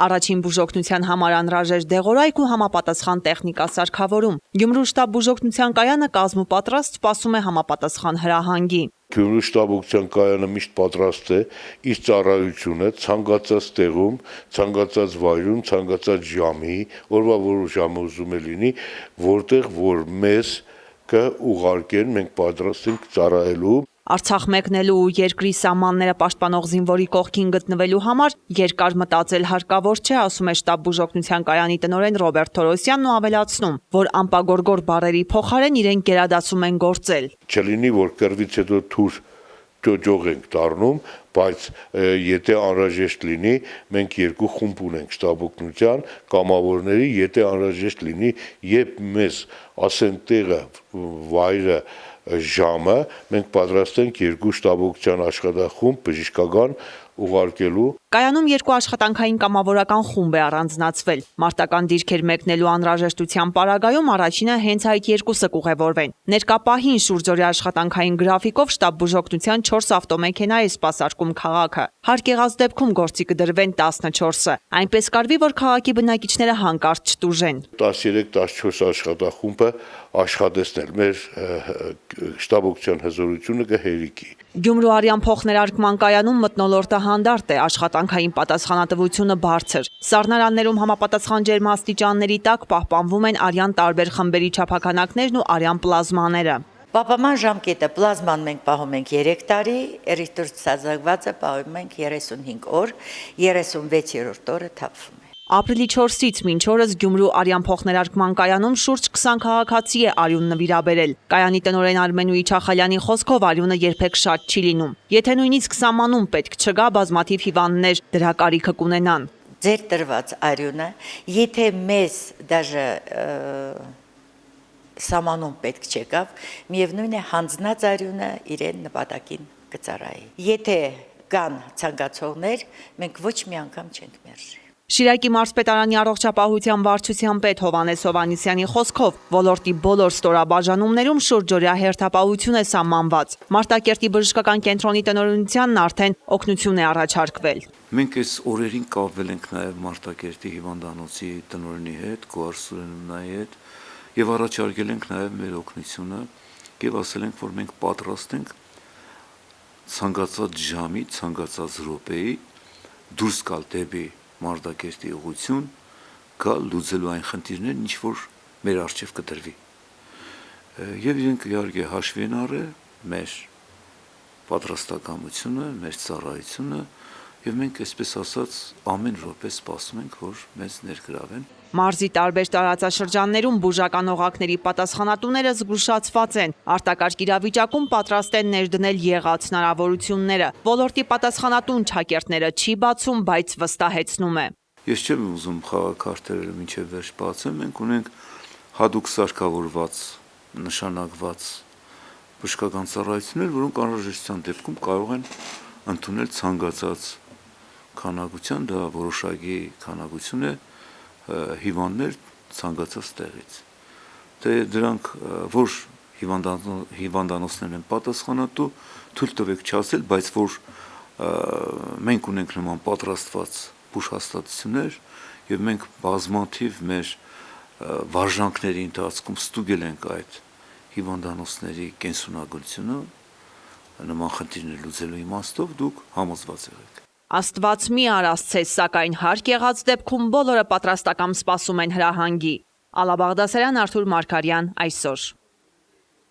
Առաջին բուժօգնության համար անհրաժեշտ դեղորայք ու համապատասխան տեխնիկա սարքավորում։ Գյումրու շտաբ բուժօգնության կայանը կազմպատրաստ սպասում է համապատասխան հրահանգի։ Գյումրու շտաբօգնության կայանը միշտ պատրաստ է իր ծառայությունը ցանկացած տեղում, ցանկացած վայրում, ցանկացած ժամի, օրվա որոշ ժամը ուզում է լինի, որտեղ որ մեզ կուղարկեն, մենք պատրաստ ենք ծառայելու։ Արցախ մեկնելու ու երկրի սահմանները պաշտպանող զինվորի կողքին գտնվելու համար երկար մտածել հարկավոր չէ, ասում է շտաբ բուժօգնության կայանի տնօրեն Ռոբերտ Թորոսյանն ու ավելացնում, որ անպագորգոր բառերի փոխարեն իրեն գերադասում են գործել։ Չլինի, որ կռվից հետո թուր ճոճող ենք դառնում, բայց եթե անհրաժեշտ լինի, մենք երկու խումբ ունենք շտաբօգնության կամավորների, եթե անհրաժեշտ լինի, երբ մեզ ասեն տեղը, վայրը, ժամը, մենք պատրաստ ենք երկու շտաբօգնության աշխատախումբ բժշկական ուղարկելու։ Կայանում երկու աշխատանքային կամավորական խումբ է առանձնացվել։ Մարտական դիրքեր մեկնելու անհրաժեշտության պարագայում առաջինը հենց այդ երկուսը կուղևորվեն։ Ներկա պահին շուրջօրյա աշխատանքային գրաֆիկով շտաբ բուժօգնության 4 ավտոմեքենա է սպասարկում քաղաքը։ Հարկ եղած դեպքում գործի կդրվեն 14-ը։ Այնպես կարվի, որ քաղաքի բնակիչները հանկարծ չտուժեն։ 13-14 աշխատախումբը աշխատեցնել մեր շտաբօգնության հզորությունը կհերիքի։ Գյումրու արյան փոխներարկման կայանում մթնոլորտը հանդարտ է, աշխատանքային պատասխանատվությունը բարձր։ Սառնարաններում համապատասխան ջերմաստիճանների տակ պահպանվում են արյան տարբեր խմբերի չափաքանակներն ու արյան պլազմաները։ Պահպանման ժամկետը պլազման մենք պահում ենք 3 տարի, էրիթրոցիտազանգվածը պահում ենք 35 օր, 36-րդ օրը թափվում է։ Ապրիլի 4-ից մինչ օրս Գյումրու արյան փոխներարկման կայանում շուրջ 20 քաղաքացի է արյուն նվիրաբերել։ Կայանի տնօրեն Արմենու Իչախալյանի խոսքով արյունը երբեք շատ չի լինում։ Եթե նույնիսկ սահմանում պետք չգա, բազմաթիվ հիվանդներ դրա կարիքը կունենան։ Ձեր տրված արյունը, եթե մեզ դաժե սահմանում պետք չեկավ, միևնույն է հանձնած արյունը իրեն նպատակին կծառայի։ Եթե կան ցանկացողներ, մենք ոչ մի անգամ չենք մերժի։ Շիրակի մարզպետարանի առողջապահության վարչության պետ Հովհաննես Հովհաննիսյանի խոսքով ոլորտի բոլոր ստորաբաժանումներում շուրջօրյա հերթապահություն է սահմանված։ Մարտակերտի բժշկական կենտրոնի տնօրինությանն արդեն օգնություն է առաջարկվել։ Մենք այս օրերին կապվել ենք նաև Մարտակերտի հիվանդանոցի տնօրենի հետ, Գոհար Սուրեննայի հետ, եւ առաջարկել ենք նաև մեր օգնությունը եւ ասել ենք, որ մենք պատրաստ ենք ցանկացած ժամի, ցանկացած րոպեի դուրս գալ դեպի Մարտակերտի ուղղություն, գալ լուծելու այն խնդիրներն, ինչ որ մեր առջև կդրվի։ Եվ իրենք իհարկե հաշվի են առել մեր պատրաստակամությունը, մեր ծառայությունը, եւ մենք այսպես ասած ամեն րոպե սպասում ենք, որ մեզ ներգրավեն։ Մարզի տարբեր տարածաշրջաններում բուժական օղակների պատասխանատուները զգուշացված են, արտակարգ իրավիճակում պատրաստ են ներդնել եղած հնարավորությունները։ Ոլորտի պատասխանատուն ճակերտները չի բացում, բայց վստահեցնում է։ Ես չեմ ուզում խաղաքարտերը մինչև վերջ բացեմ, մենք ունենք հadoop սարքավորված, նշանակված բժշկական ծառայություններ, որոնք անհրաժեշտության դեպքում կարող են ընդունել ցանկացած քանակության, դա որոշակի քանակություն է հիվանդներ ցանկացած տեղից։ Դե դրանք որ հիվանդանոցներն են պատասխանատու, թույլ տվեք չասել, բայց որ մենք ունենք նման պատրաստված բուժհաստատություններ եւ մենք բազմաթիվ մեր վարժանքների ընթացքում ստուգել ենք այդ հիվանդանոցների կենսունակությունը, նման խնդիրներ լուծելու իմաստով դուք համոզված եղեք։ Աստված մի արասցես, սակայն հարկ եղած դեպքում բոլորը պատրաստակամ սպասում են հրահանգի։ Ալա Բաղդասարյան, Արթուր Մարգարյան, այսօր։